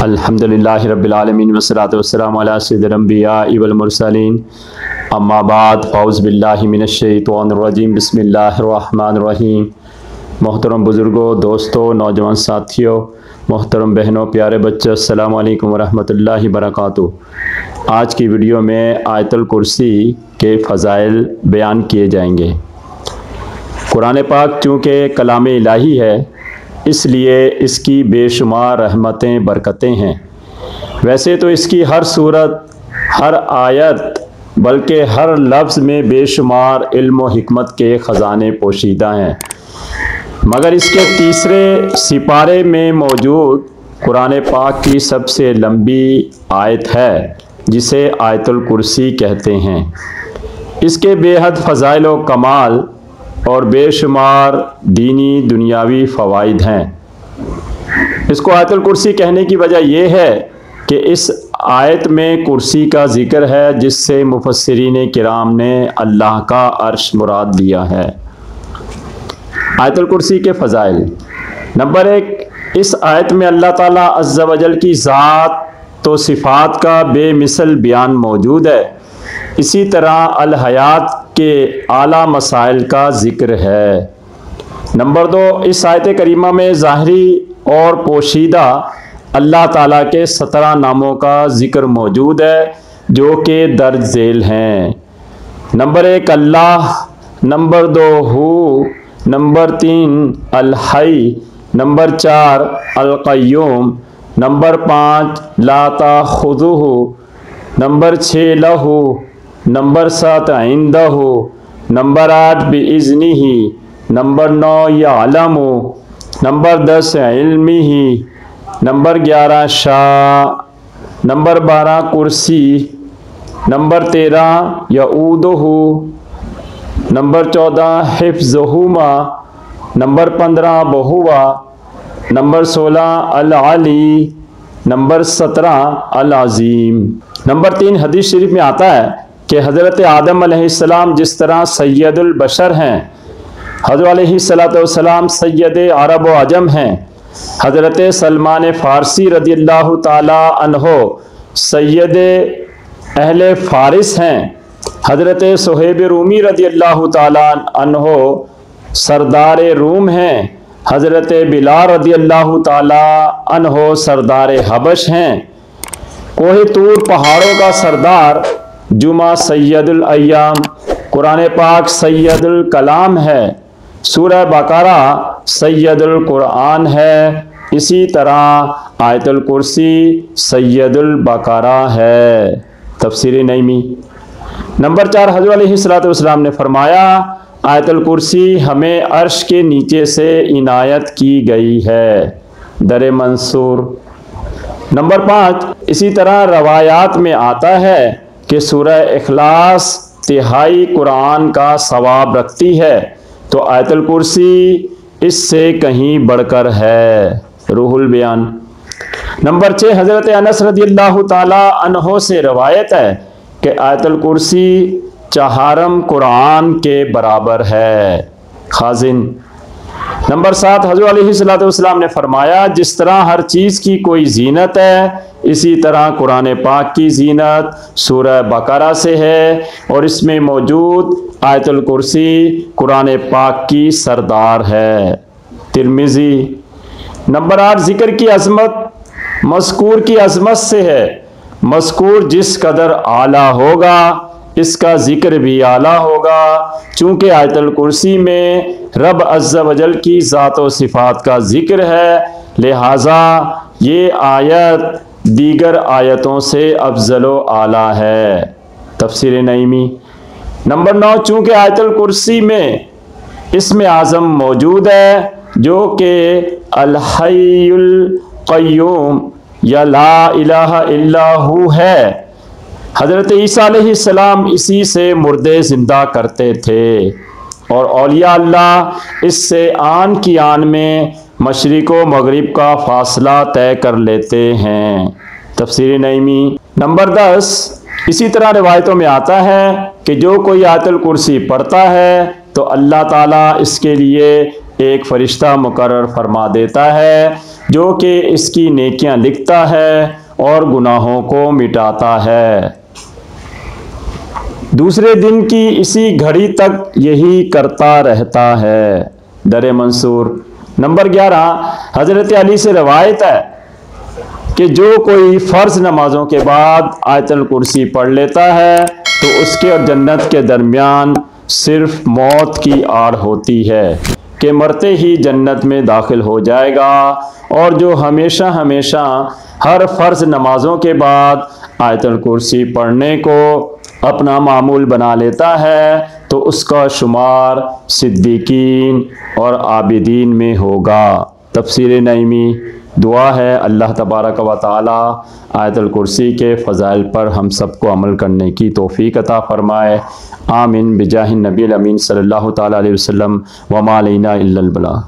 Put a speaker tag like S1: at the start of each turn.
S1: अल्हम्दुलिल्लाहि रब्बिल आलमीन वस्सलातु वस्सलामु अला सय्यिदिल अंबियाइ वल मुरसलीन अम्मा बाद फ़ौज़ बिल्लाहि मिनश शैतानिर रजीम बिस्मिल्लाहिर रहमानिर रहीम। मोहतरम बुज़ुर्गों, दोस्तों, नौजवान साथियों, मोहतरम बहनों, प्यारे बच्चों, अस्सलामु अलैकुम वरहमतुल्लाहि वबरकातुहू। आज की वीडियो में आयतुल कुर्सी के फ़ज़ाइल बयान किए जाएंगे। कुरान पाक चूँकि कलाम इलाही है, इसलिए इसकी बेशुमार रहमतें बरकतें हैं। वैसे तो इसकी हर सूरत, हर आयत, बल्कि हर लफ्ज़ में बेशुमार इल्म व हिकमत के ख़जाने पोशीदा हैं, मगर इसके तीसरे सिपारे में मौजूद कुरान पाक की सबसे लंबी आयत है, जिसे आयतुल कुर्सी कहते हैं। इसके बेहद फ़ज़ाइल व कमाल और बेशुमार दीनी दुनियावी फ़वाइद हैं। इसको आयतुल कुर्सी कहने की वजह यह है कि इस आयत में कुर्सी का ज़िक्र है, जिससे मुफस्सिरीन किराम ने अल्लाह का अर्श मुराद लिया है। आयतुल कुर्सी के फ़ज़ाइल। नंबर 1, इस आयत में अल्लाह ताला अज़्ज़ा वजल की ज़ात तो सिफ़ात का बेमिसल बयान मौजूद है। इसी तरह अल हयात के आला मसाइल का ज़िक्र है। नंबर 2, इस आयत करीमा में ज़ाहिरी और पोशीदा अल्लाह ताला के 17 नामों का ज़िक्र मौजूद है, जो कि दर्ज झेल हैं। नंबर 1 अल्लाह, नंबर 2 हू, नंबर 3 अल हई, नंबर 4 अल क़य्यूम, नंबर 5 ला ताख़ुज़ुहु, नंबर 6 लहू, नंबर 7 इंदहु, नंबर 8 बिइज़्निही, नंबर 9 यअलमु, नंबर 10 इल्मिही, नंबर 11 शाह, नंबर 12 कुर्सी, नंबर 13 यऊदुहु, नंबर 14 हिफ्ज़ुहुमा, नंबर 15 बहुवा, नंबर 16 अल अली, नंबर 17 अल अज़ीम। नंबर 3 हदीस शरीफ में आता है कि हज़रत आदम अलैहिस्सलाम जिस तरह सैयदुल बशर हैं, हज़रत अलैहिस्सलाम सैयद अरब व अजम हैं, हज़रत सलमान फ़ारसी रज़ियल्लाहु ताला अन्हो सैयद अहले फ़ारिस हैं, हज़रत सुहैब रूमी रज़ियल्लाहु ताला अन्हो सरदार रूम हैं, हज़रत बिलाल रज़ियल्लाहु ताला अन्हो सरदार हबश हैं, कोहे तूर पहाड़ों का सरदार जुमा सैयदुल अय्याम, कुरान पाक सैयदुल कलाम है, सूरह बकरा सैयदुल कुरान है। इसी तरह आयतुल कुर्सी सैयदुल बकरा है। तफसीर नईमी। नंबर 4 हज़रत अलैहिस्सलातु वस्सलाम ने फरमाया, आयतुल कुर्सी हमें अर्श के नीचे से इनायत की गई है। दर मंसूर। नंबर 5, इसी तरह रवायात में आता है कि सूरह इखलास तिहाई कुरान का सवाब रखती है, तो आयतुल कुर्सी इससे कहीं बढ़कर है। रूहुल बयान। नंबर 6 हज़रत अनस रज़ियल्लाहु ताला अन्हो से रवायत है कि आयतुल कुर्सी चहारम कुरान के बराबर है। खाजिन। नंबर 7 हज़रत अलैहिस्सलातु वस्सलाम ने फरमाया, जिस तरह हर चीज़ की कोई जीनत है, इसी तरह कुरान पाक की जीनत सूरह बकरा से है, और इसमें मौजूद आयतुल कुर्सी कुरान पाक की सरदार है। तिरमिज़ी। नंबर 8 ज़िक्र की अज़मत मज़कूर की अज़मत से है। मज़कूर जिस कदर आला होगा, इसका ज़िक्र भी आला होगा। चूँकि आयतुल कुर्सी में रब अज़्ज़ा वजल की ज़ात व सिफ़ात का ज़िक्र है, लिहाजा ये आयत दीगर आयतों से अफ़ज़ल व आला है। तफ़सीर नईमी। नंबर 9 चूँकि आयतुल कुर्सी में इसमें आज़म मौजूद है, जो कि अल हय्युल क़य्यूम या ला इलाहा इल्ला हू है। हज़रत ईसा अलैहिस्सलाम इसी से मुर्दे ज़िंदा करते थे, और औलिया अल्लाह इससे आन की आन में मशरिक़ व मग़रिब का फ़ासला तय कर लेते हैं। तफ़सीर नईमी। नंबर 10 इसी तरह रिवायतों में आता है कि जो कोई आयतुल कुर्सी पढ़ता है, तो अल्लाह ताला इसके लिए एक फ़रिश्ता मुकर्रर फरमा देता है, جو کہ اس کی نیکیاں لکھتا ہے اور گناہوں کو مٹاتا ہے۔ دوسرے دن کی اسی گھڑی تک یہی کرتا رہتا ہے۔ در منصور نمبر 11، حضرت علی سے روایت ہے کہ جو کوئی فرض نمازوں کے بعد آیت الکرسی پڑھ لیتا ہے تو اس کے اور جنت کے درمیان صرف موت کی آڑ ہوتی ہے کہ مرتے ہی جنت میں داخل ہو جائے گا، اور جو ہمیشہ ہمیشہ ہر فرض نمازوں کے بعد آیت الکرسی پڑھنے کو اپنا معمول بنا لیتا ہے تو اس کا شمار صدیقین اور عابدین میں ہوگا۔ تفسیر نعیمی۔ دعا ہے اللہ تبارک و تعالی آیت الکرسی کے فضائل پر ہم سب کو عمل کرنے کی توفیق عطا فرمائے۔ آمین بجاہ النبی الامین صلی اللہ تعالی علیہ وسلم، وما علینا الا البلاغ۔